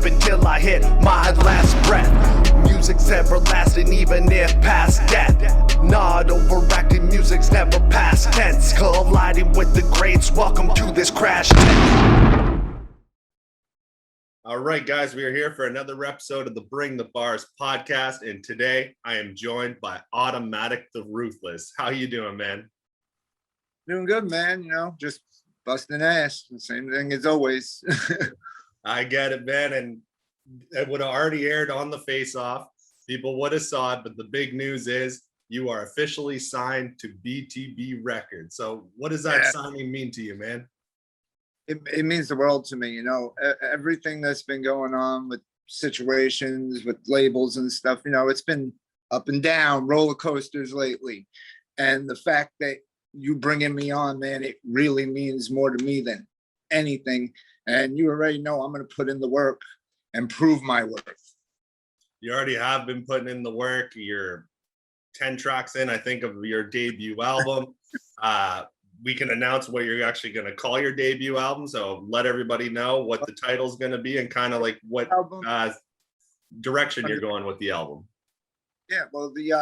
until I hit my last breath. Music's everlasting even if past death. Not overacting, music's never past tense. Colliding with the greats, welcome to this crash test. All right, guys, we are here for another episode of the BringTheBars podcast, and today I am joined by Autamatik The Ruthless. How you doing, man? Doing good, man. You know, just busting ass. The same thing as always. I get it, man, and it would have already aired on the FaceOFF. People would have saw it, but the big news is you are officially signed to BTB Records. So what does that signing mean to you, man? It means the world to me. You know, everything that's been going on with situations, with labels and stuff, you know, it's been up and down, roller coasters lately. And the fact that you bringing me on, man, it really means more to me than anything. And you already know I'm going to put in the work and prove my worth. You already have been putting in the work. You're 10 tracks in, I think, of your debut album. We can announce what you're actually going to call your debut album. So let everybody know what the title's going to be and kind of like what direction you're going with the album. Yeah, well, the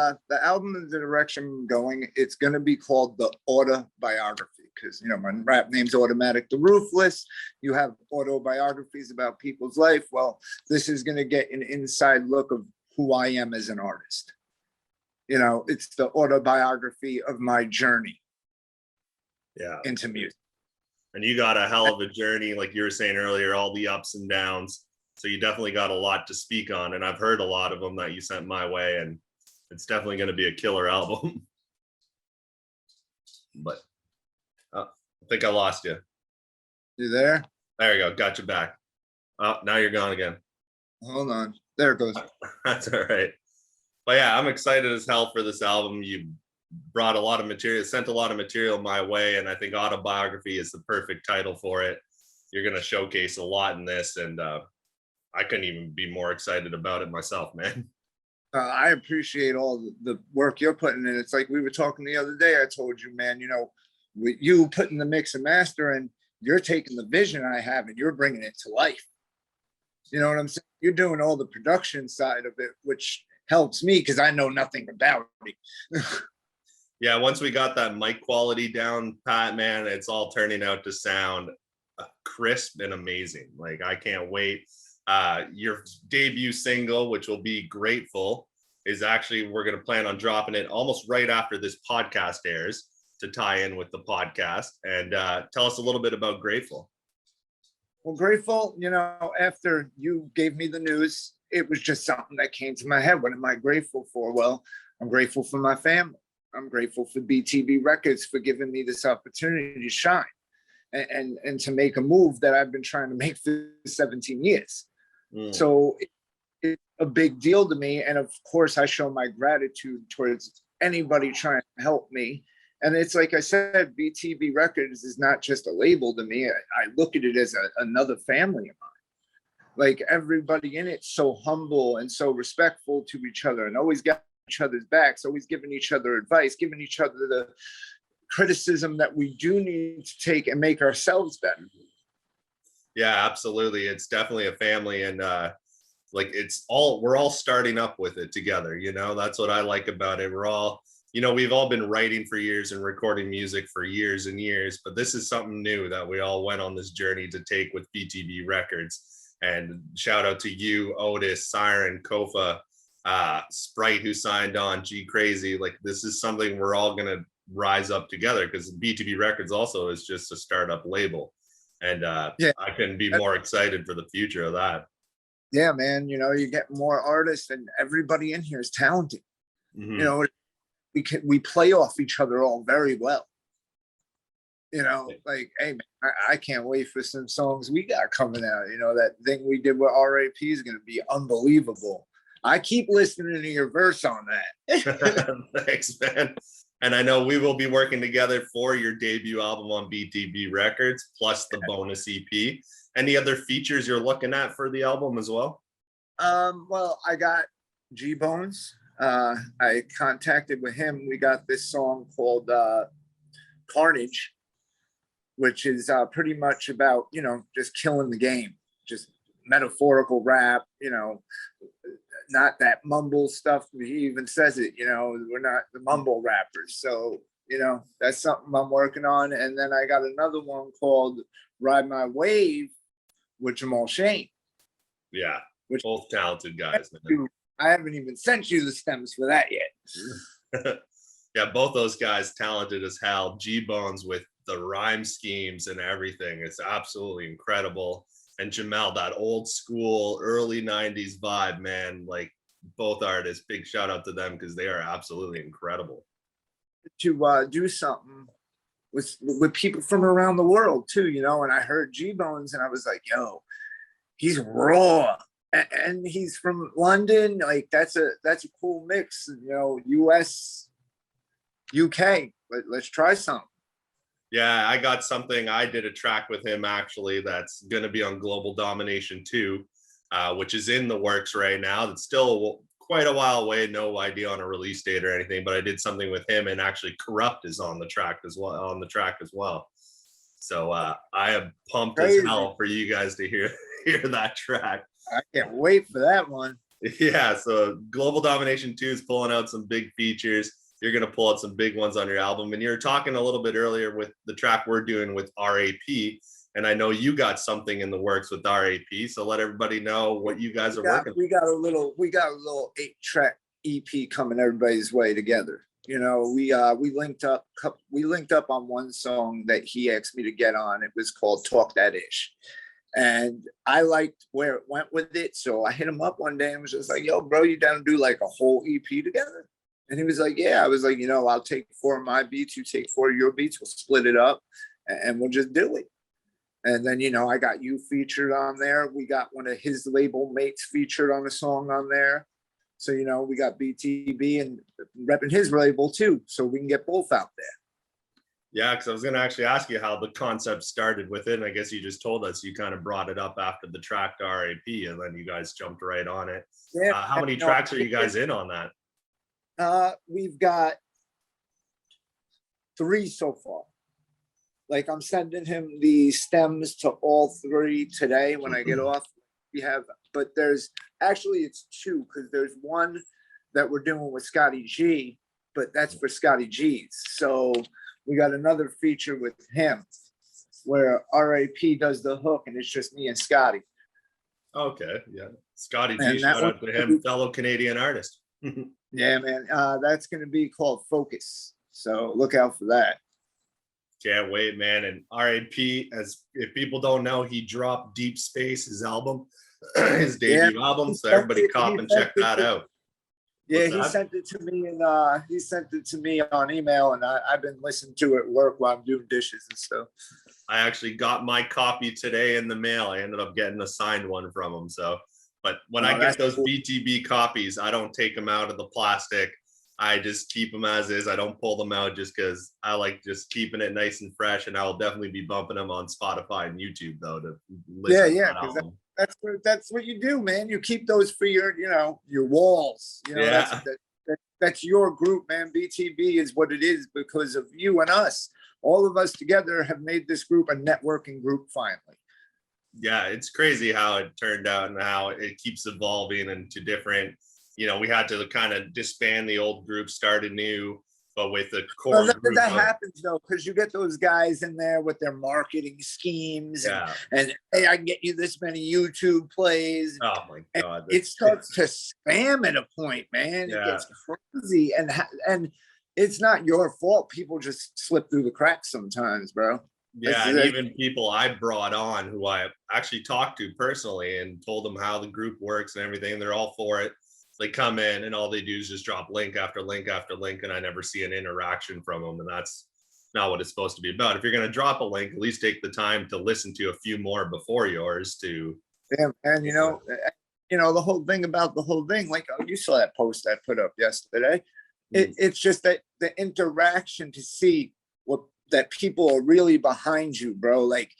album and the direction I'm going, it's going to be called the Autobiography, because, you know, my rap name's Autamatik The Ruthless. You have autobiographies about people's life. Well, this is going to get an inside look of who I am as an artist. You know, it's the autobiography of my journey into music. And you got a hell of a journey, like you were saying earlier, all the ups and downs. So you definitely got a lot to speak on, and I've heard a lot of them that you sent my way, and it's definitely going to be a killer album. But I think I lost you. You there? There you go. Got you back. Oh, now you're gone again. Hold on. There it goes. That's all right. But yeah, I'm excited as hell for this album. You brought a lot of material, sent a lot of material my way, and I think Autobiography is the perfect title for it. You're going to showcase a lot in this, and I couldn't even be more excited about it myself, man. I appreciate all the work you're putting in. It's like we were talking the other day. I told you, man, you know, with you putting the mix and master and you're taking the vision I have and you're bringing it to life. You know what I'm saying? You're doing all the production side of it, which helps me because I know nothing about it. Yeah, once we got that mic quality down pat, man, it's all turning out to sound crisp and amazing. Like, I can't wait. Your debut single, which will be Grateful, is actually, we're going to plan on dropping it almost right after this podcast airs to tie in with the podcast. And tell us a little bit about Grateful. Well, Grateful, you know, after you gave me the news, it was just something that came to my head. What am I grateful for? Well, I'm grateful for my family. I'm grateful for BTB Records for giving me this opportunity to shine and to make a move that I've been trying to make for 17 years. So it's a big deal to me. And of course, I show my gratitude towards anybody trying to help me. And it's like I said, BTB Records is not just a label to me. I look at it as another family of mine. Like, everybody in it so humble and so respectful to each other and always got each other's backs, always giving each other advice, giving each other the criticism that we do need to take and make ourselves better. Yeah, absolutely. It's definitely a family, and like, we're all starting up with it together. You know, that's what I like about it. We're all, you know, we've all been writing for years and recording music for years and years, but this is something new that we all went on this journey to take with BTB Records. And shout out to you, Otis, Siren, Kofa, Sprite, who signed on, G Crazy. Like, this is something we're all going to rise up together, because BTB Records also is just a startup label. And I couldn't be more excited for the future of that. Yeah, man. You know, you get more artists, and everybody in here is talented. You know, we play off each other all very well. You know, like, hey, man, I can't wait for some songs we got coming out. You know, that thing we did with RAP is going to be unbelievable. I keep listening to your verse on that. Thanks, man. And I know we will be working together for your debut album on BTB Records, plus the bonus EP. Any other features you're looking at for the album as well? Well, I got G-Bones. I contacted with him. We got this song called Carnage, which is pretty much about, you know, just killing the game, just metaphorical rap, not that mumble stuff. He even says it, we're not the mumble rappers. So, that's something I'm working on. And then I got another one called Ride My Wave with Jamal Shane. Yeah, which both talented guys, man. I haven't even sent you the stems for that yet. Yeah, both those guys talented as hell. G-Bones with the rhyme schemes and everything. It's absolutely incredible. And Jamel, that old school, early 90s vibe, man, like both artists, big shout out to them because they are absolutely incredible. To do something with people from around the world too, and I heard G-Bones and I was like, yo, he's raw. And he's from London. Like that's a cool mix, US, UK. Let's try something. Yeah, I got something. I did a track with him actually that's going to be on Global Domination 2, which is in the works right now. It's still quite a while away. No idea on a release date or anything, but I did something with him, and actually Corrupt is on the track as well. So I am pumped as hell for you guys to hear that track. I can't wait for that one. Yeah, so Global Domination 2 is pulling out some big features. You're going to pull out some big ones on your album. And you were talking a little bit earlier with the track we're doing with RAP. And I know you got something in the works with RAP. So let everybody know what you guys are working on. We got a little 8-track EP coming everybody's way together. We linked up on one song that he asked me to get on. It was called Talk That Ish. And I liked where it went with it. So I hit him up one day and was just like, yo, bro, you down to do like a whole EP together? And he was like, yeah. I was like, I'll take 4 of my beats, you take 4 of your beats, we'll split it up and we'll just do it. And then, I got you featured on there. We got one of his label mates featured on a song on there. So, we got BTB and repping his label too. So we can get both out there. Yeah, because I was going to actually ask you how the concept started with it. And I guess you just told us you kind of brought it up after the track to RAP, and then you guys jumped right on it. Yeah, how many tracks are you guys in on that? We've got 3 so far. Like I'm sending him the stems to all 3 today when I get off. But it's 2 because there's one that we're doing with Scotty G, but that's for Scotty G's. So we got another feature with him where RAP does the hook and it's just me and Scotty. Okay, yeah. Scotty G, shout out to him, fellow Canadian artist. Yeah, man. That's going to be called Focus. So look out for that. Can't wait, man. And RAP, as if people don't know, he dropped Deep Space, his album, his debut album. So everybody cop and check that out. Yeah, he sent it to me, and he sent it to me on email, and I've been listening to it at work while I'm doing dishes and stuff. I actually got my copy today in the mail. I ended up getting a signed one from him. So, but when I get those BTB copies, I don't take them out of the plastic. I just keep them as is. I don't pull them out just because I like just keeping it nice and fresh. And I will definitely be bumping them on Spotify and YouTube though to listen to that album. That's what you do, man. You keep those for your walls. That's your group, man. BTB is what it is because of you and us. All of us together have made this group a networking group finally. Yeah, it's crazy how it turned out and how it keeps evolving into different. We had to kind of disband the old group, start anew. But with the core group, that happens though, because you get those guys in there with their marketing schemes, and hey, I can get you this many YouTube plays. Oh my god, it starts to spam at a point, man. It gets crazy, and it's not your fault. People just slip through the cracks sometimes, bro. Yeah, and even people I brought on who I actually talked to personally and told them how the group works and everything, they're all for it. They come in and all they do is just drop link after link after link, and I never see an interaction from them. And that's not what it's supposed to be about. If you're going to drop a link, at least take the time to listen to a few more before yours to. Yeah, and the whole thing about the whole thing, like you saw that post I put up yesterday. It's just that the interaction to see that people are really behind you, bro. Like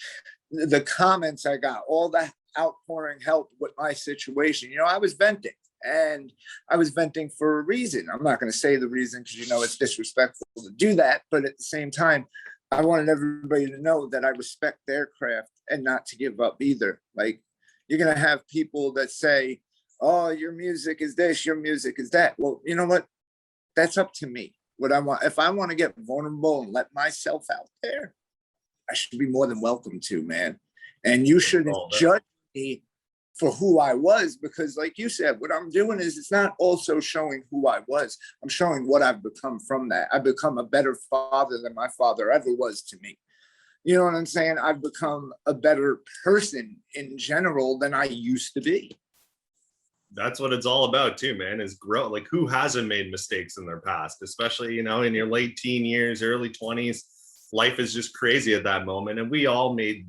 the comments I got, all that outpouring help with my situation. I was venting. And I was venting for a reason. I'm not going to say the reason because, it's disrespectful to do that. But at the same time, I wanted everybody to know that I respect their craft and not to give up either. Like, You're going to have people that say, oh, your music is this, your music is that. Well, you know what? That's up to me. What I want, if I want to get vulnerable and let myself out there, I should be more than welcome to, man. And you shouldn't judge me for who I was, because like you said, what I'm doing is it's not also showing who I was. I'm showing what I've become from that. I've become a better father than my father ever was to me. You know what I'm saying? I've become a better person in general than I used to be. That's what it's all about too, man, is grow. Like, who hasn't made mistakes in their past, especially, you know, in your late teen years, early 20s, life is just crazy at that moment. And we all made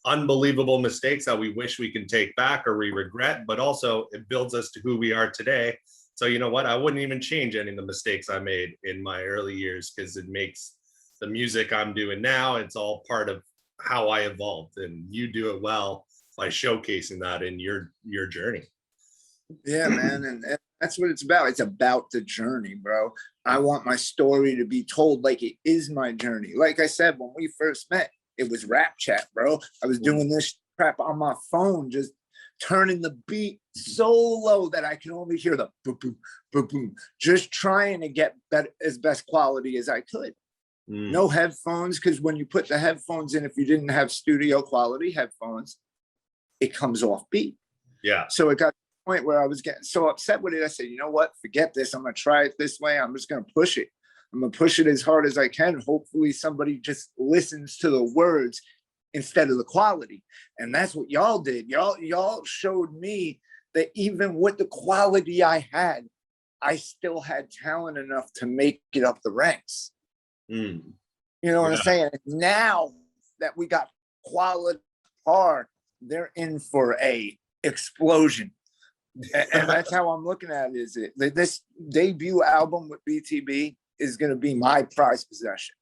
unbelievable mistakes that we wish we can take back or we regret, but also it builds us to who we are today. So you know what, I wouldn't even change any of the mistakes I made in my early years, because it makes the music I'm doing now, it's all part of how I evolved, and you do it well by showcasing that in your journey. Yeah, man, and that's what it's about. It's about the journey, bro. I want my story to be told like it is my journey. Like I said, when we first met, it was rap chat, bro. I was doing this crap on my phone, just turning the beat so low that I can only hear the boom, boom, boom, boom, just trying to get better, as best quality as I could. No headphones, because when you put the headphones in, if you didn't have studio quality headphones, it comes off beat. Yeah. So it got to the point where I was getting so upset with it. I said, you know what? Forget this. I'm going to try it this way. I'm just going to push it. I'm going to push it as hard as I can. Hopefully somebody just listens to the words instead of the quality. And that's what y'all did. Y'all showed me that even with the quality I had, I still had talent enough to make it up the ranks. You know what I'm saying? Now that we got quality par, they're in for a explosion. And that's how I'm looking at it. Is it this debut album with BTB is going to be my prized possession.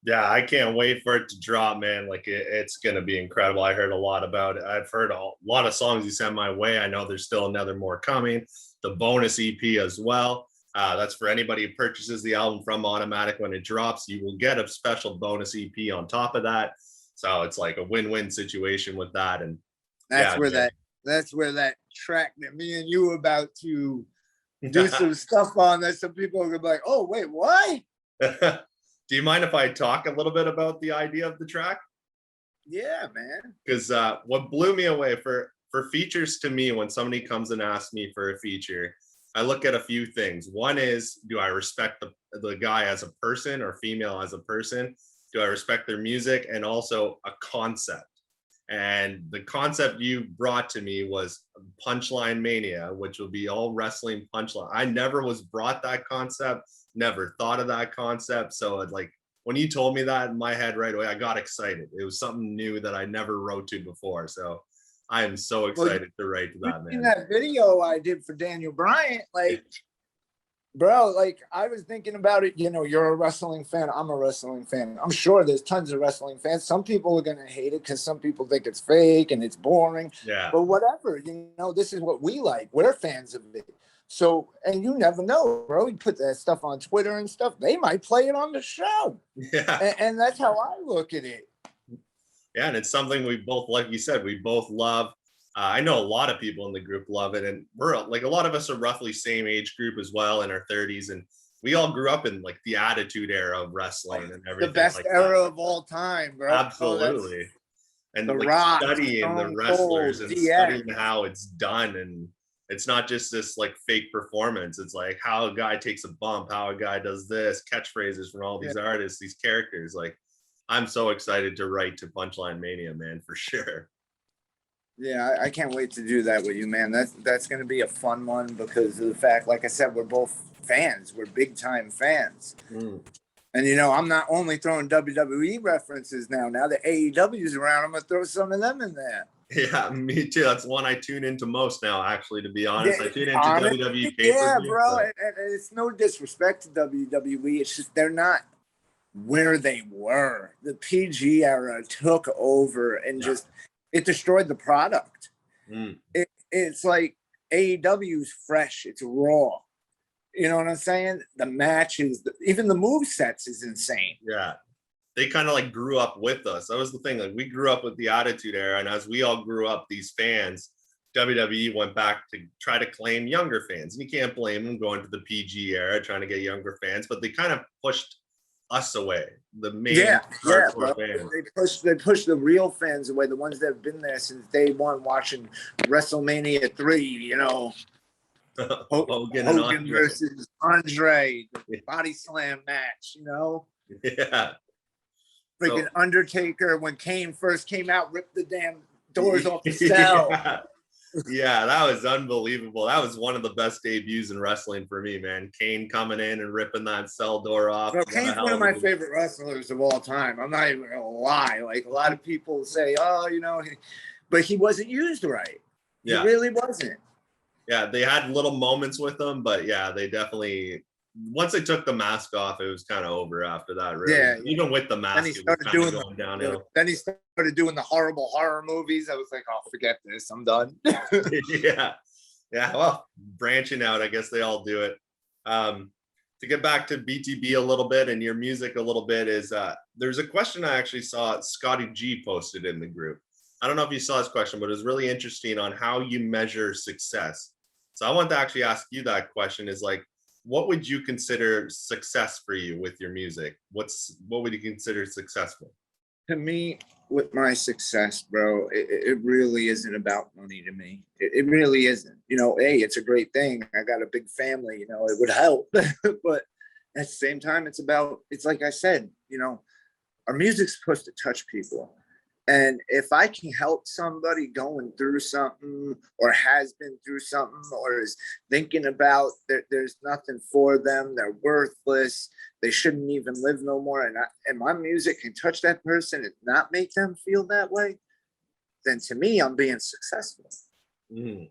Yeah, I can't wait for it to drop, man. Like it's going to be incredible. I heard a lot about it. I've heard a lot of songs you sent my way. I know there's still another more coming. The bonus EP as well. That's for anybody who purchases the album from Autamatik. When it drops, you will get a special bonus EP on top of that. So it's like a win-win situation with that. And that's where that track that me and you were about to do some stuff on, that some people are gonna be like, oh wait, what? Do you mind if I talk a little bit about the idea of the track? Yeah, man. Because what blew me away for features, to me, when somebody comes and asks me for a feature, I look at a few things. One is, do I respect the guy as a person or female as a person? Do I respect their music? And also a concept. And the concept you brought to me was Punchline Mania, which will be all wrestling punchline. I never was brought that concept, never thought of that concept. So like when you told me that, in my head right away, I got excited. It was something new that I never wrote to before. So I am so excited to write to that, man. In that video I did for Daniel Bryant, like, bro, like I was thinking about it. You know, you're a wrestling fan. I'm a wrestling fan. I'm sure there's tons of wrestling fans. Some people are going to hate it because some people think it's fake and it's boring. Yeah. But whatever, you know, this is what we like. We're fans of it. So, and you never know, bro. You put that stuff on Twitter and stuff. They might play it on the show. Yeah. And that's how I look at it. Yeah, and it's something we both, like you said, we both love. I know a lot of people in the group love it, and we're like, a lot of us are roughly same age group as well, in our 30s, and we all grew up in like the Attitude Era of wrestling and everything. The best like era of all time, bro. Absolutely. And The like Rock, studying the wrestlers and studying how it's done, and it's not just this like fake performance. It's like how a guy takes a bump, how a guy does this, catchphrases from all these artists, these characters. Like, I'm so excited to write to Punchline Mania, man, for sure. Yeah, I can't wait to do that with you, man. That's going to be a fun one because of the fact, like I said, we're both fans. We're big time fans. And, you know, I'm not only throwing WWE references now. Now that AEW's around, I'm going to throw some of them in there. Yeah, me too. That's one I tune into most now, actually, to be honest. I tune into WWE pay-per-view. Yeah, bro. And it's no disrespect to WWE. It's just they're not where they were. The PG era took over and just it destroyed the product. It's like AEW's fresh. It's raw. You know what I'm saying? The matches, even the move sets is insane. Yeah. they kind of like grew up with us. That was the thing. Like we grew up with the Attitude Era, and as we all grew up, these fans, WWE went back to try to claim younger fans. And you can't blame them going to the PG era, trying to get younger fans, but they kind of pushed us away, the main hardcore fans. They pushed the real fans away, the ones that have been there since day one, watching WrestleMania 3, you know. Hogan versus Andre, the body slam match, you know. Yeah. Freaking Undertaker, when Kane first came out, ripped the damn doors off the cell. Yeah, that was unbelievable. That was one of the best debuts in wrestling for me, man. Kane coming in and ripping that cell door off. Bro, Kane's one of my favorite wrestlers of all time. I'm not even gonna lie. Like a lot of people say, oh, you know, but he wasn't used right. Yeah. He really wasn't. Yeah, they had little moments with him, but yeah, they definitely, once they took the mask off, it was kind of over after that, really. Yeah, even with the mask, it was kind of going downhill. Then he started doing the horrible horror movies. I was like, oh, forget this, I'm done. Yeah, well, branching out, I guess they all do it. To get back to BTB a little bit and your music a little bit is, there's a question I actually saw Scotty G posted in the group. I don't know if you saw this question, but it was really interesting on how you measure success. So I want to actually ask you that question is like, what would you consider success for you with your music? What would you consider successful? To me, with my success, bro, it really isn't about money to me. It really isn't. You know, hey, it's a great thing. I got a big family, you know, it would help. But at the same time, it's like I said, you know, our music's supposed to touch people. And if I can help somebody going through something or has been through something or is thinking about that there's nothing for them, they're worthless, they shouldn't even live no more, and my music can touch that person and not make them feel that way, then to me, I'm being successful. Mm.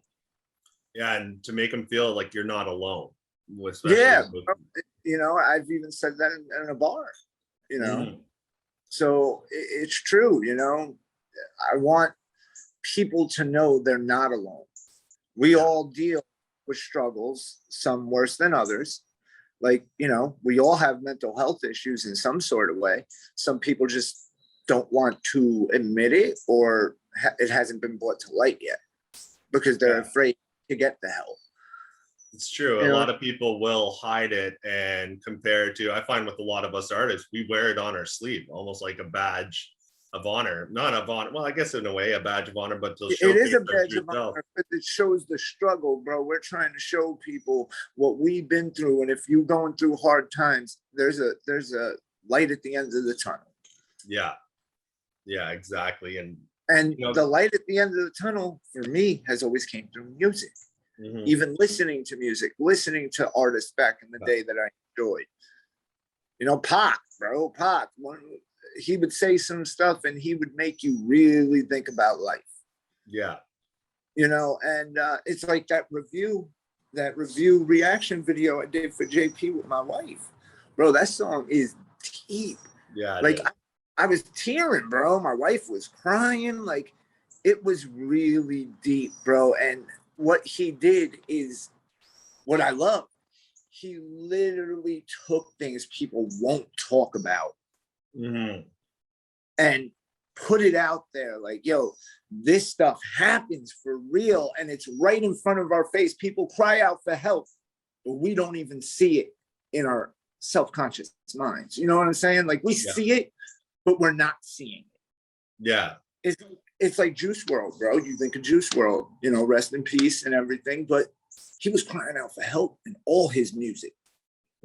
Yeah, and to make them feel like you're not alone. Yeah, you know, I've even said that in a bar, you know. Mm. So it's true, you know, I want people to know they're not alone. We all deal with struggles, some worse than others. Like, you know, we all have mental health issues in some sort of way. Some people just don't want to admit it, or it hasn't been brought to light yet because they're afraid to get the help. It's true. A lot of people will hide it and compare it to, I find with a lot of us artists, we wear it on our sleeve, almost like a badge of honor. Not of honor. Well, I guess in a way, a badge of honor, but to show it is a badge of honor, but it shows the struggle, bro. We're trying to show people what we've been through. And if you're going through hard times, there's a light at the end of the tunnel. Yeah. Yeah, exactly. And you know, the light at the end of the tunnel for me has always came through music. Mm-hmm. Even listening to music, listening to artists back in the day that I enjoyed. You know, Pac, he would say some stuff and he would make you really think about life. Yeah. You know, and it's like that review reaction video I did for JP with my wife. Bro, that song is deep. Yeah. Like I was tearing, bro. My wife was crying. Like it was really deep, bro. And what he did is what I love. He literally took things people won't talk about and put it out there like, yo, this stuff happens for real. And it's right in front of our face. People cry out for help, but we don't even see it in our self-conscious minds. You know what I'm saying? Like we see it, but we're not seeing it. Yeah. It's like Juice WRLD, bro. You think of Juice WRLD, you know, rest in peace and everything, but he was crying out for help in all his music.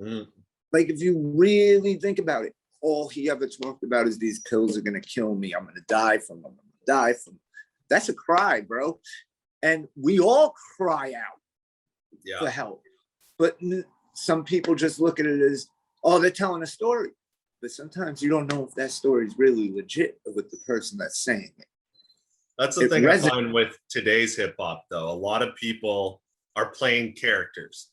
Mm. Like if you really think about it, all he ever talked about is these pills are gonna kill me. I'm gonna die from them. I'm gonna die from them. That's a cry, bro. And we all cry out for help. But some people just look at it as, oh, they're telling a story. But sometimes you don't know if that story is really legit with the person that's saying it. That's the thing I find with today's hip hop, though. A lot of people are playing characters.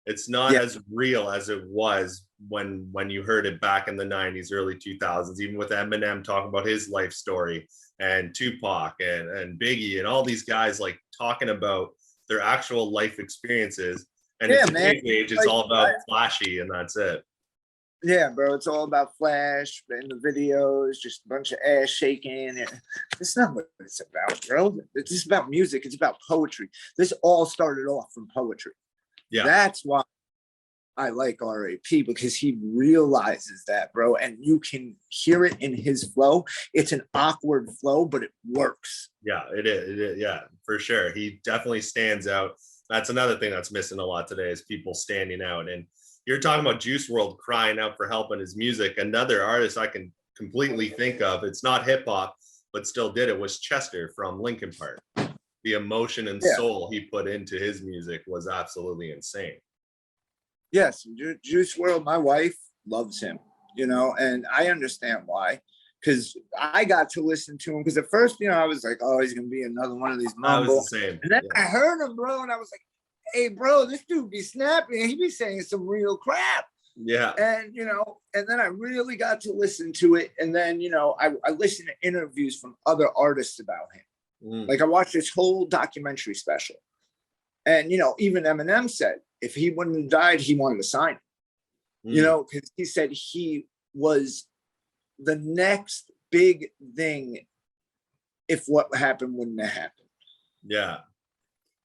It's not as real as it was when you heard it back in the 90s, early 2000s, even with Eminem talking about his life story and Tupac and Biggie and all these guys like talking about their actual life experiences. And in today's age, it's all about flashy and that's it. Yeah, bro, it's all about flash in the videos, just a bunch of ass shaking. It's not what it's about, bro. It's just about music. It's about poetry. This all started off from poetry. Yeah. That's why I like RAP, because he realizes that, bro, and you can hear it in his flow. It's an awkward flow, but it works. Yeah, it is. Yeah, for sure. He definitely stands out. That's another thing that's missing a lot today is people standing out. And you're talking about Juice WRLD crying out for help in his music. Another artist I can completely think of, it's not hip hop, but still did it, was Chester from Linkin Park. The emotion and soul he put into his music was absolutely insane. Yes, Juice WRLD, my wife loves him, you know, and I understand why. Because I got to listen to him, because at first, you know, I was like, oh, he's going to be another one of these mumble. I was the same. And then I heard him, bro, and I was like, hey, bro, this dude be snapping. He be saying some real crap. Yeah. And, you know, and then I really got to listen to it. And then, you know, I listened to interviews from other artists about him. Like I watched this whole documentary special. And, you know, even Eminem said, if he wouldn't have died, he wanted to sign him. You know, because he said he was the next big thing if what happened wouldn't have happened. Yeah.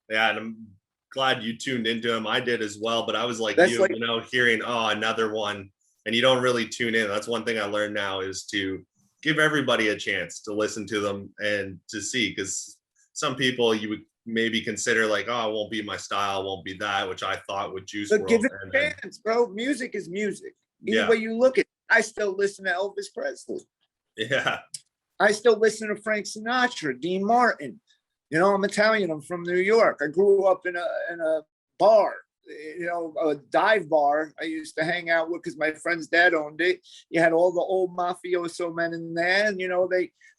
Yeah. And I'm glad you tuned into him. I did as well, but I was like, you know, hearing, oh, another one, and you don't really tune in. That's one thing I learned now, is to give everybody a chance to listen to them and to see, because some people you would maybe consider like, oh, it won't be my style, won't be that, which I thought with Juice WRLD. But give it a chance, bro. Music is music. Either way you look at it. I still listen to Elvis Presley. Yeah. I still listen to Frank Sinatra, Dean Martin. You know, I'm Italian. I'm from New York. I grew up in a bar, you know, a dive bar I used to hang out with because my friend's dad owned it. You had all the old mafioso men in there, and, you know,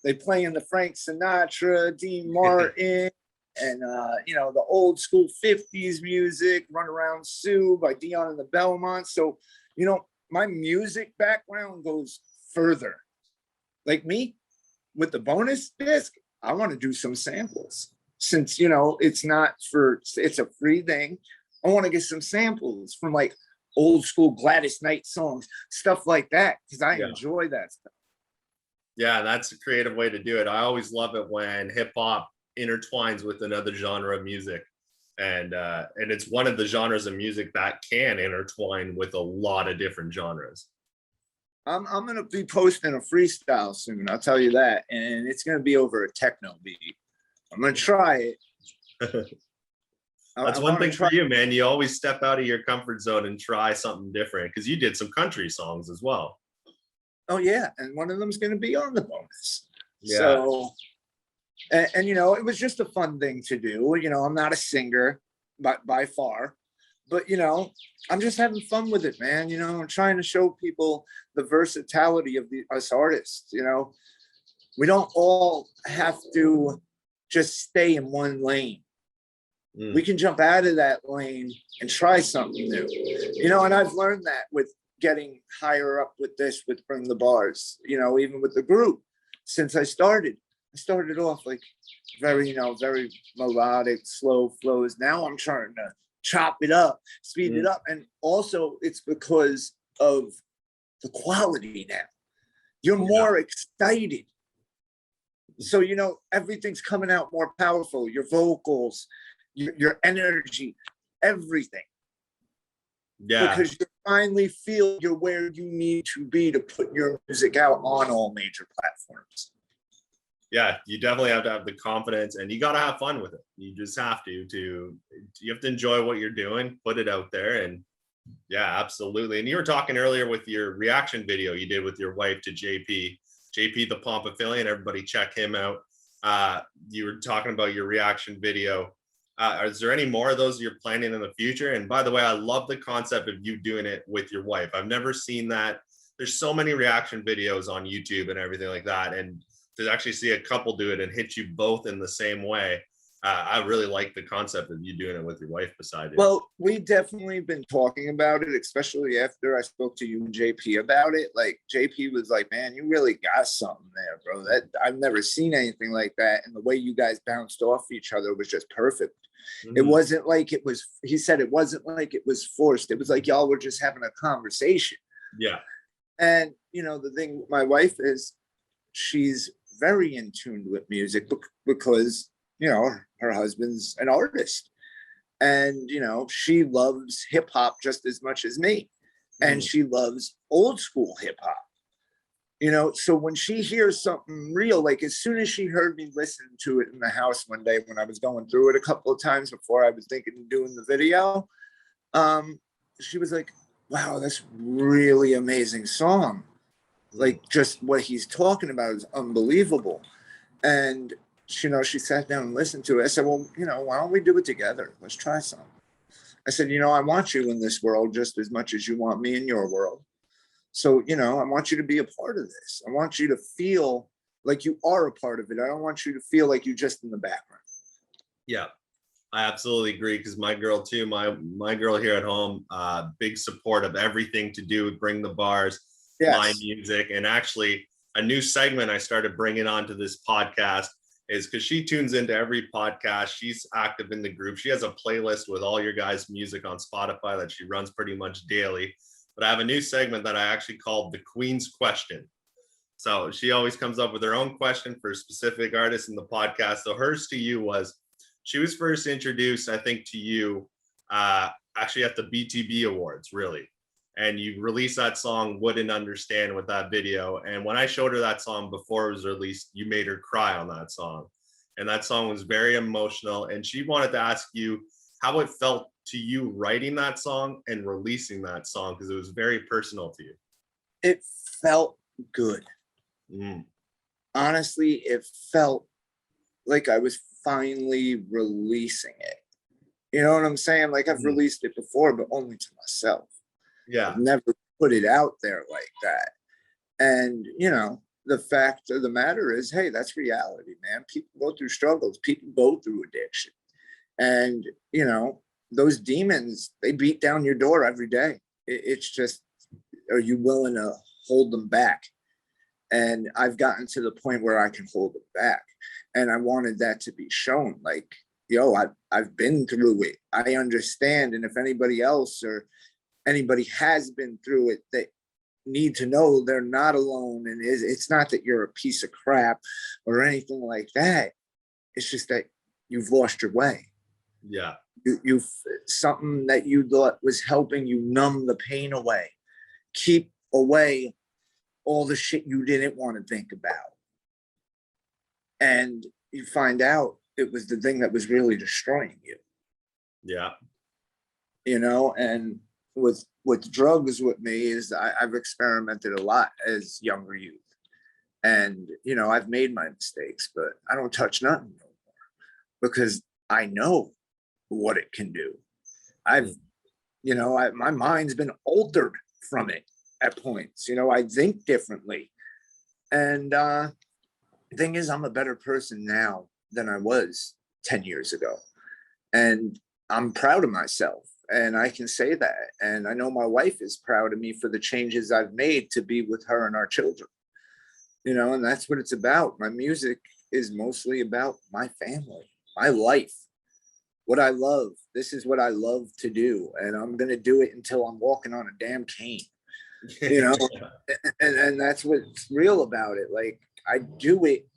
they play in the Frank Sinatra, Dean Martin, and, you know, the old school 50s music, Run Around Sue by Dion and the Belmonts. So, you know, my music background goes further. Like me, with the bonus disc, I want to do some samples. Since, you know, it's a free thing. I want to get some samples from like old school Gladys Knight songs, stuff like that, because I enjoy that stuff. Yeah, that's a creative way to do it. I always love it when hip hop intertwines with another genre of music. And it's one of the genres of music that can intertwine with a lot of different genres. I'm going to be posting a freestyle soon, I'll tell you that. And it's going to be over a techno beat. I'm going to try it. That's one thing for you, man. You always step out of your comfort zone and try something different, because you did some country songs as well. Oh, yeah. And one of them's going to be on the bonus. Yeah. So, and, you know, it was just a fun thing to do. You know, I'm not a singer by far. But, you know, I'm just having fun with it, man. You know, I'm trying to show people the versatility of us artists. You know, we don't all have to just stay in one lane. We can jump out of that lane and try something new. You know, and I've learned that with getting higher up with BringTheBars, you know, even with the group. Since I started off like very, you know, very melodic, slow flows. Now I'm trying to chop it up, speed it up. And also it's because of the quality now. You're more excited. So, you know, everything's coming out more powerful. Your vocals, your energy, everything. Yeah. Because you finally feel you're where you need to be to put your music out on all major platforms. Yeah, you definitely have to have the confidence, and you got to have fun with it. You just have to you have to enjoy what you're doing, put it out there. And yeah, absolutely. And you were talking earlier with your reaction video you did with your wife to JP the Pomp Affiliate. Everybody check him out. You were talking about your reaction video. Is there any more of those you're planning in the future? And by the way, I love the concept of you doing it with your wife. I've never seen that. There's so many reaction videos on YouTube and everything like that. And to actually see a couple do it and hit you both in the same way, I really like the concept of you doing it with your wife beside you. Well, we've definitely been talking about it, especially after I spoke to you and JP about it. Like, JP was like, man, you really got something there, bro. That I've never seen anything like that. And the way you guys bounced off each other was just perfect. It wasn't like it was, he said it wasn't like it was forced. It was like y'all were just having a conversation. Yeah. And, you know, the thing with my wife is she's very in tune with music because, you know, her husband's an artist. And, you know, she loves hip hop just as much as me. And she loves old school hip hop. You know, so when she hears something real, like as soon as she heard me listen to it in the house one day when I was going through it a couple of times before I was thinking of doing the video, she was like, wow, that's really amazing song. Like just what he's talking about is unbelievable. And, you know, she sat down and listened to it. I said, well, you know, why don't we do it together? Let's try something. I said, you know, I want you in this world just as much as you want me in your world. So, you know, I want you to be a part of this. I want you to feel like you are a part of it. I don't want you to feel like you're just in the background. Yeah, I absolutely agree. Because my girl too, my girl here at home, big support of everything to do with BringTheBars, my music. And actually a new segment I started bringing onto this podcast is because she tunes into every podcast. She's active in the group. She has a playlist with all your guys' music on Spotify that she runs pretty much daily. But I have a new segment that I actually called the Queen's Question. So she always comes up with her own question for specific artists in the podcast. So hers to you was, she was first introduced, I think, to you actually at the BTB Awards, really. And you released that song, Wouldn't Understand, with that video. And when I showed her that song before it was released, you made her cry on that song. And that song was very emotional. And she wanted to ask you how it felt to you writing that song and releasing that song, because it was very personal to you. It felt good. Honestly, it felt like I was finally releasing it. You know what I'm saying? Like I've released it before, but only to myself. Yeah. I've never put it out there like that. And, you know, the fact of the matter is, hey, that's reality, man. People go through struggles. People go through addiction. And, you know, those demons, they beat down your door every day. It's just, are you willing to hold them back? And I've gotten to the point where I can hold them back. And I wanted that to be shown. Like, yo, I've been through it. I understand. And if anybody else or anybody has been through it, they need to know they're not alone. And it's not that you're a piece of crap or anything like that. It's just that you've lost your way. Yeah. You've something that you thought was helping you numb the pain away, keep away all the shit you didn't want to think about. And you find out it was the thing that was really destroying you. Yeah. You know, and with drugs with me is I've experimented a lot as younger youth. And, you know, I've made my mistakes, but I don't touch nothing no more because I know what it can do. You know, my mind's been altered from it at points. You know, I think differently. And the thing is, I'm a better person now than I was 10 years ago. And I'm proud of myself. And I can say that. And I know my wife is proud of me for the changes I've made to be with her and our children. You know, and that's what it's about. My music is mostly about my family, my life, what I love. This is what I love to do. And I'm going to do it until I'm walking on a damn cane, you know, and that's what's real about it. Like I do it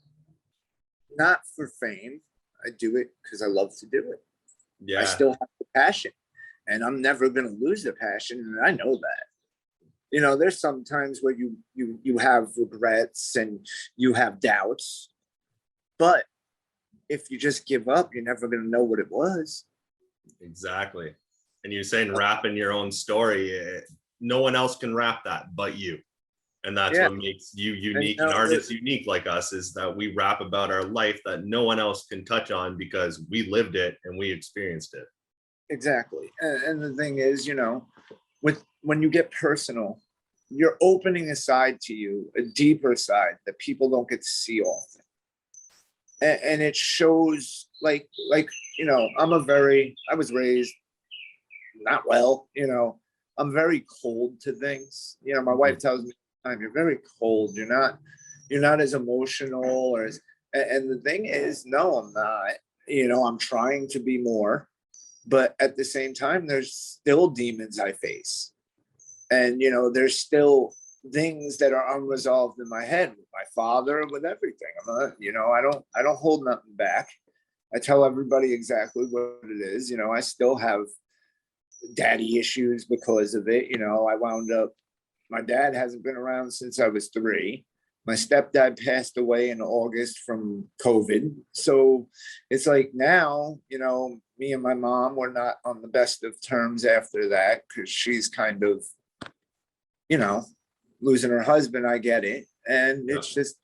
not for fame. I do it because I love to do it. Yeah. I still have the passion and I'm never going to lose the passion. And I know that. You know, there's some times where you have regrets and you have doubts, but if you just give up, you're never going to know what it was. Exactly. And you're saying rapping your own story, no one else can rap that but you. And that's what makes you unique and artists unique like us, is that we rap about our life that no one else can touch on because we lived it and we experienced it. Exactly. And the thing is, you know, when you get personal, you're opening a side to you, a deeper side that people don't get to see often. And it shows like, you know, I was raised not well, you know, I'm very cold to things. You know, my wife tells me, you're very cold. You're not as emotional or as, and the thing is, no, I'm not, you know, I'm trying to be more, but at the same time, there's still demons I face. And, there's still things that are unresolved in my head with my father, with everything. I don't hold nothing back. I tell everybody exactly what it is. I still have daddy issues because of it. I wound up, my dad hasn't been around since I was 3. My stepdad passed away in August from COVID. So it's like now, me and my mom were not on the best of terms after that, because she's kind of, losing her husband. I get it. And it's just,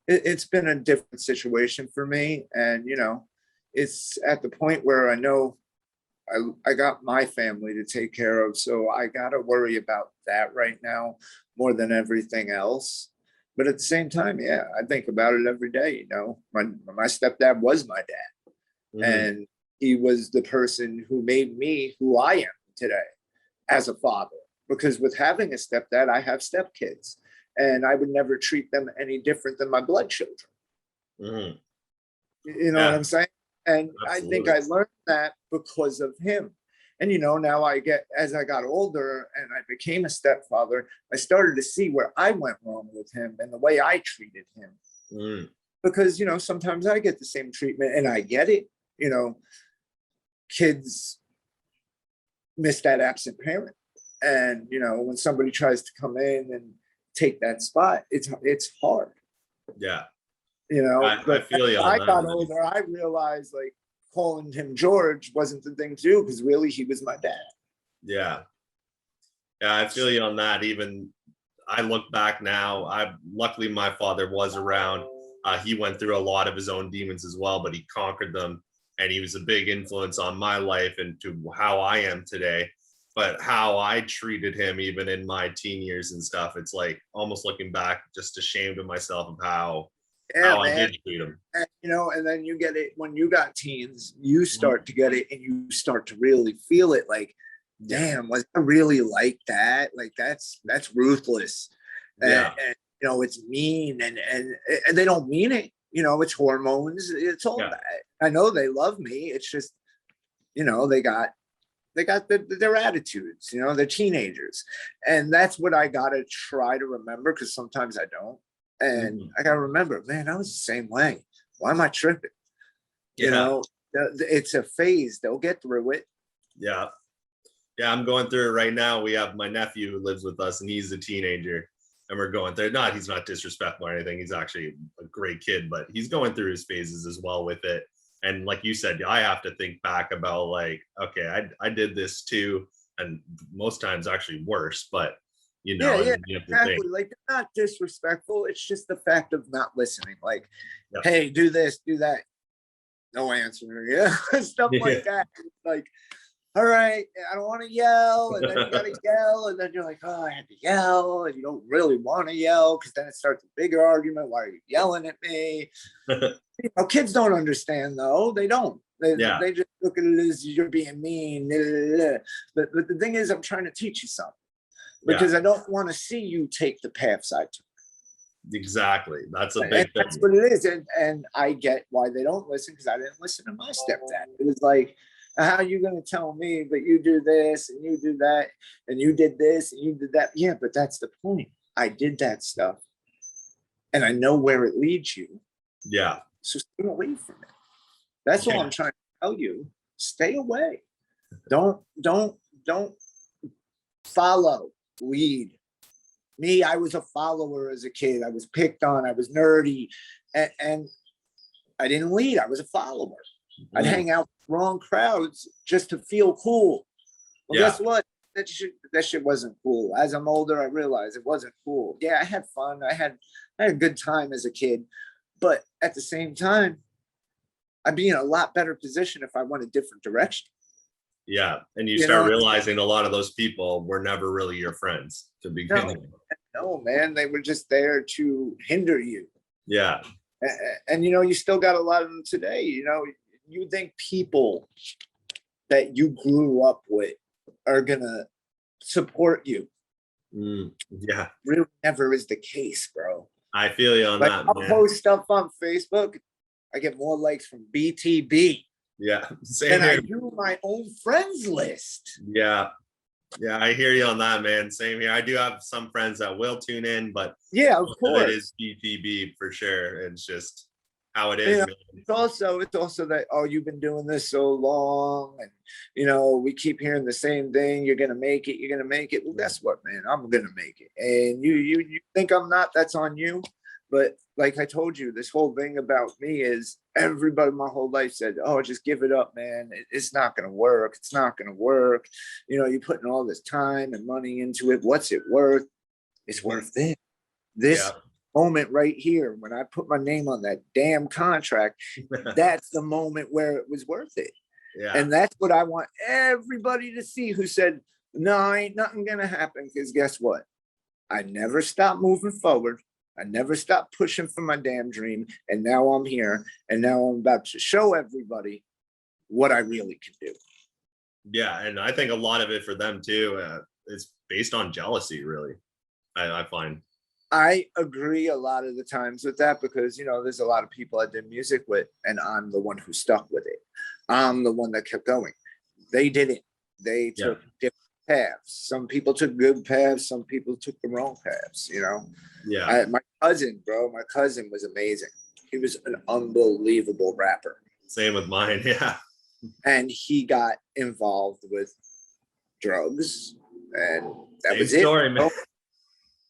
it's been a different situation for me. And, it's at the point where I know I got my family to take care of. So I got to worry about that right now more than everything else. But at the same time, yeah, I think about it every day. My stepdad was my dad, and he was the person who made me who I am today as a father. Because with having a stepdad, I have stepkids, and I would never treat them any different than my blood children. You know what I'm saying? And absolutely. I think I learned that because of him. And, now as I got older and I became a stepfather, I started to see where I went wrong with him and the way I treated him. Because, sometimes I get the same treatment, and I get it. Kids miss that absent parent. And, when somebody tries to come in and take that spot, it's hard. Yeah. But I feel you on I that. got older, I realized like calling him George wasn't the thing to do, because really he was my dad. Yeah, I feel you on that. Even I look back now, luckily my father was around. He went through a lot of his own demons as well, but he conquered them, and he was a big influence on my life and to how I am today. But how I treated him even in my teen years and stuff, it's like almost looking back, just ashamed of myself of how I did treat him. And, and then you get it when you got teens, you start to get it, and you start to really feel it. Like, damn, was I really like that? Like that's ruthless. And, it's mean, and they don't mean it. It's hormones. It's all that. I know they love me. It's just, they got their attitudes. They're teenagers, and that's what I gotta try to remember, because sometimes I don't. And I gotta remember, man, I was the same way. Why am I tripping? It's a phase. They'll get through it. Yeah, I'm going through it right now. We have my nephew who lives with us, and he's a teenager, and we're going through. He's not disrespectful or anything. He's actually a great kid, but he's going through his phases as well with it. And like you said, I have to think back about like, okay, I did this too, and most times actually worse, but. You have exactly. to think. Like, they're not disrespectful. It's just the fact of not listening. Like, hey, do this, do that. No answer. Stuff like that. Like, all right, I don't want to yell, and then you gotta yell, and then you're like, oh, I had to yell, and you don't really want to yell, because then it starts a bigger argument. Why are you yelling at me? Kids don't understand, though. They don't. They just look at it as you're being mean. But the thing is, I'm trying to teach you something. Because I don't want to see you take the paths I took. Exactly. That's a big thing. That's what it is. And I get why they don't listen, because I didn't listen to my stepdad. It was like, how are you going to tell me, but you do this and you do that and you did this and you did that? Yeah, but that's the point. I did that stuff, and I know where it leads you. Yeah. So stay away from it. That's all I'm trying to tell you. Stay away. Don't follow. Lead. Me, I was a follower as a kid. I was picked on. I was nerdy, and I didn't lead. I was a follower. I'd hang out with wrong crowds just to feel cool. Well, guess what? That shit wasn't cool. As I'm older, I realized it wasn't cool. Yeah, I had fun. I had a good time as a kid, but at the same time, I'd be in a lot better position if I went a different direction. Yeah, and you start realizing a lot of those people were never really your friends to begin with. No, man, they were just there to hinder you. Yeah. And you still got a lot of them today. You think people that you grew up with are gonna support you. Yeah. Really never is the case, bro. I feel you on that. I'll post stuff on Facebook. I get more likes from BTB. Yeah, same and here. I do my own friends list. Yeah, Yeah, I hear you on that, man. Same here. I do have some friends that will tune in, but Yeah, of most course. it is BTB for sure. It's just how it You is, know, man. it's also that, oh, you've been doing this so long, and we keep hearing the same thing. You're gonna make it. You're gonna make it. Well, guess what, man? I'm gonna make it. And you think I'm not? That's on you. But like I told you, this whole thing about me is everybody my whole life said, oh, just give it up, man. It's not gonna work. It's not gonna work. You're putting all this time and money into it. What's it worth? It's worth this. This Yeah. moment right here, when I put my name on that damn contract, that's the moment where it was worth it. Yeah. And that's what I want everybody to see who said, no, ain't nothing gonna happen. Because guess what? I never stopped moving forward. I never stopped pushing for my damn dream. And now I'm here. And now I'm about to show everybody what I really can do. Yeah. And I think a lot of it for them too, is based on jealousy, really. I find. I agree a lot of the times with that because, there's a lot of people I did music with, and I'm the one who stuck with it. I'm the one that kept going. They didn't. They took different paths. Some people took good paths. Some people took the wrong paths, Yeah. My cousin was amazing. He was an unbelievable rapper. Same with mine. Yeah. And he got involved with drugs, and that Same was story, it. man.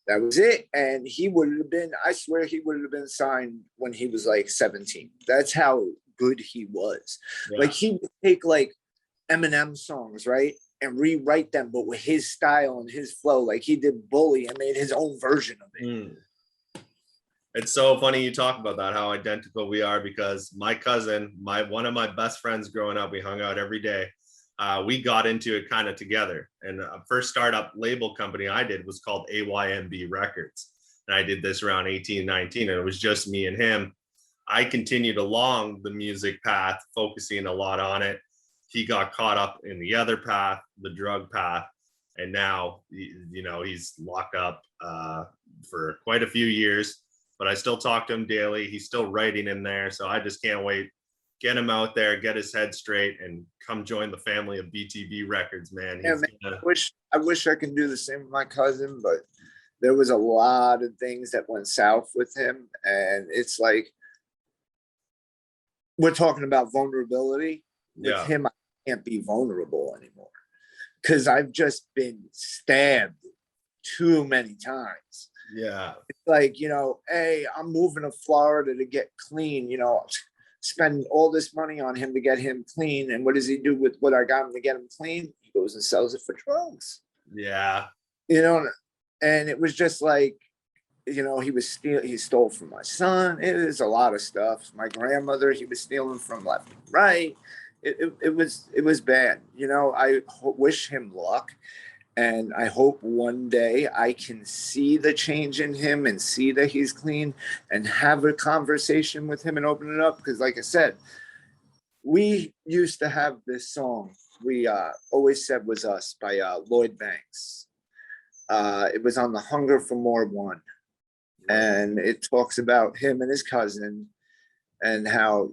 That was it. And he would have been, I swear he would have been signed when he was like 17. That's how good he was. Yeah. Like he would take like Eminem songs, right? And rewrite them, but with his style and his flow. Like he did Bully and made his own version of it. It's so funny you talk about that, how identical we are, because my cousin, one of my best friends growing up, we hung out every day. We got into it kind of together. And the first startup label company I did was called AYMB Records. And I did this around 18, 19, and it was just me and him. I continued along the music path, focusing a lot on it. He got caught up in the other path, the drug path. And now, he's locked up for quite a few years, but I still talk to him daily. He's still writing in there. So I just can't wait. Get him out there, get his head straight, and come join the family of BTB Records, man. Yeah, man. I wish I could do the same with my cousin, but there was a lot of things that went south with him. And it's like, we're talking about vulnerability. With him, I can't be vulnerable anymore because I've just been stabbed too many times. Yeah. It's like, hey, I'm moving to Florida to get clean, spend all this money on him to get him clean. And what does he do with what I got him to get him clean? He goes and sells it for drugs. Yeah. And it was just like, he stole from my son. It was a lot of stuff. My grandmother, he was stealing from left and right. It was bad. I wish him luck. And I hope one day I can see the change in him and see that he's clean and have a conversation with him and open it up. Because like I said, we used to have this song we always said was us by Lloyd Banks. It was on the Hunger for More one. And it talks about him and his cousin and how,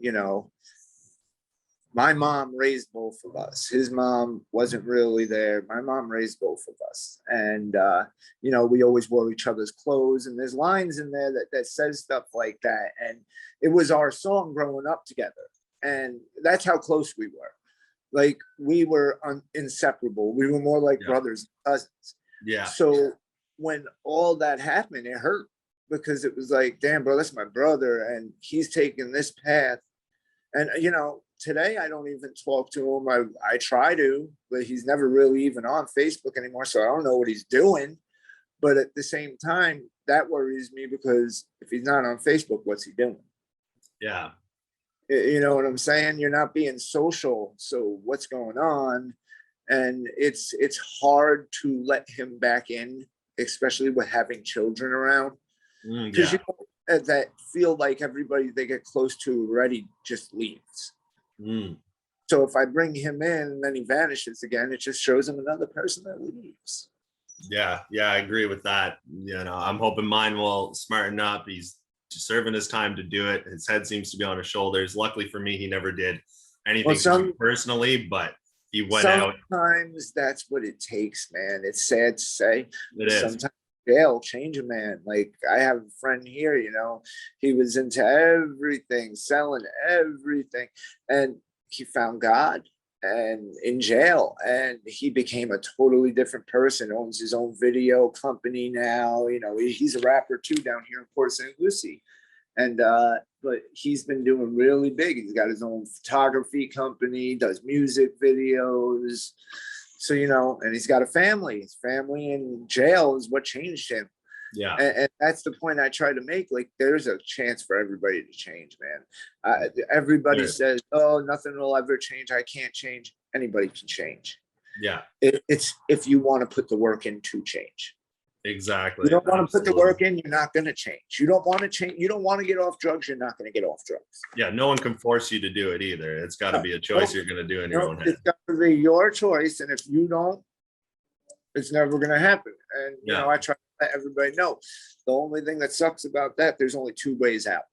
my mom raised both of us. His mom wasn't really there. My mom raised both of us. And, we always wore each other's clothes. And there's lines in there that says stuff like that. And it was our song growing up together. And that's how close we were. Like we were inseparable. We were more like brothers and cousins. Yeah. So when all that happened, it hurt because it was like, damn, bro, that's my brother. And he's taking this path. And, today I don't even talk to him. I try to, but he's never really even on Facebook anymore. So I don't know what he's doing. But at the same time, that worries me because if he's not on Facebook, what's he doing? Yeah. You know what I'm saying? You're not being social. So what's going on? And it's hard to let him back in, especially with having children around. Because that feel like everybody they get close to already just leaves. So if I bring him in and then he vanishes again, it just shows him another person that leaves. Yeah, I agree with that. I'm hoping mine will smarten up. He's serving his time to do it. His head seems to be on his shoulders. Luckily for me, he never did anything to me personally, but he went out. Sometimes that's what it takes, man. It's sad to say. It is. Sometimes jail change a man. Like I have a friend here, you know, he was into everything, selling everything, and he found God and in jail, and he became a totally different person. Owns his own video company now. You know, he's a rapper too down here in Port St. Lucie. And but he's been doing really big. He's got his own photography company, does music videos. So, you know, and he's got a family. His family in jail is what changed him. Yeah. And that's the point I try to make. Like, there's a chance for everybody to change, man. Everybody says, oh, nothing will ever change. I can't change. Anybody can change. Yeah. It's if you want to put the work in to change. Exactly. You don't want to put the work in, you're not going to change. You don't want to change. You don't want to get off drugs, you're not going to get off drugs. Yeah, no one can force you to do it either. It's got to be a choice you're going to do in your own head. It's got to be your choice, and if you don't, it's never going to happen. And you know, I try to let everybody know. The only thing that sucks about that, there's only two ways out.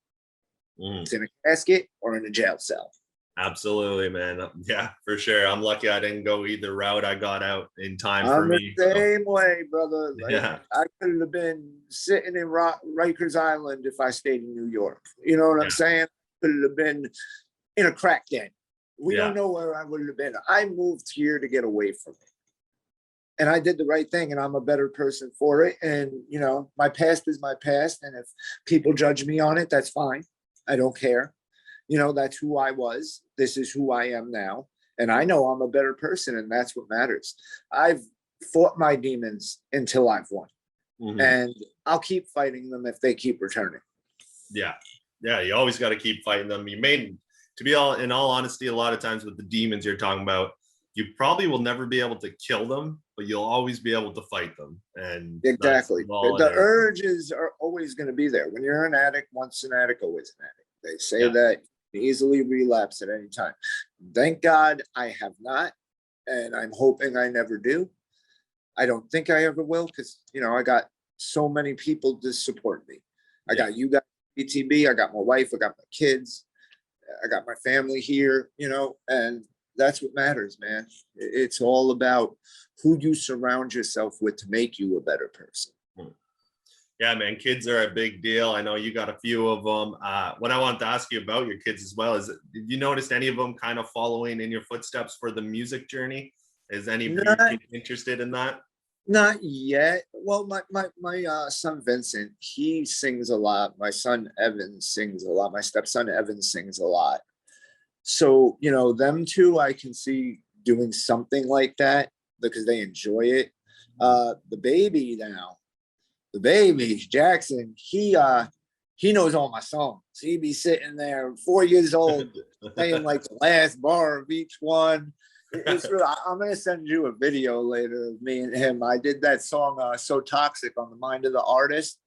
It's in a casket or in a jail cell. Absolutely, man. Yeah, for sure. I'm lucky I didn't go either route. I got out in time for me. I'm the same way, brother. Like, yeah. I could have been sitting in Rikers Island if I stayed in New York. You know what I'm saying? Could have been in a crack den. We don't know where I would have been. I moved here to get away from it. And I did the right thing, and I'm a better person for it. And, you know, my past is my past. And if people judge me on it, that's fine. I don't care. You know, that's who I was. This is who I am now. And I know I'm a better person, and that's what matters. I've fought my demons until I've won. And I'll keep fighting them if they keep returning. Yeah. Yeah, you always got to keep fighting them. You made, to be all in all honesty, a lot of times with the demons you're talking about, you probably will never be able to kill them, but you'll always be able to fight them. And exactly. The urges are always going to be there. When you're an addict, once an addict, always an addict. They say that you easily relapse at any time. Thank God I have not, and I'm hoping I never do. I don't think I ever will, because, you know, I got so many people to support me. I got you guys, BTB, I got my wife, I got my kids, I got my family here, you know, and that's what matters, man. It's all about who you surround yourself with to make you a better person. Yeah, man, kids are a big deal. I know you got a few of them. What I wanted to ask you about your kids as well is, did you notice any of them kind of following in your footsteps for the music journey? Is anybody interested in that? Not yet. Well, my son Vincent, he sings a lot. My son Evan sings a lot. My stepson Evan sings a lot. So, you know, them two, I can see doing something like that because they enjoy it. The baby now, the baby, Jackson, he knows all my songs. He be sitting there 4 years old, playing like the last bar of each one. It's really, I'm going to send you a video later of me and him. I did that song, So Toxic, on the Mind of the Artist.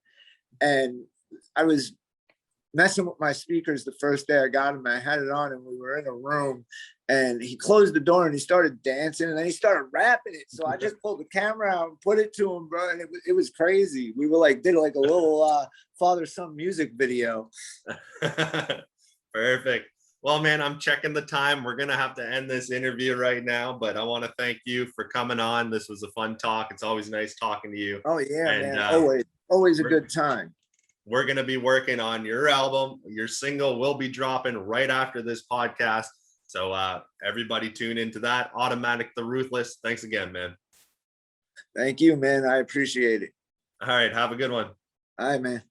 And I was messing with my speakers the first day I got him. I had it on, and we were in a room, and he closed the door and he started dancing, and then he started rapping it. So I just pulled the camera out and put it to him, bro. And it was crazy. We were like, did like a little father-son music video. Perfect. Well, man, I'm checking the time. We're going to have to end this interview right now, but I want to thank you for coming on. This was a fun talk. It's always nice talking to you. Oh, yeah, and, man. Always a good time. We're going to be working on your album. Your single will be dropping right after this podcast. So everybody tune into that. Autamatik The Ruthless. Thanks again, man. Thank you, man. I appreciate it. All right. Have a good one. All right, man.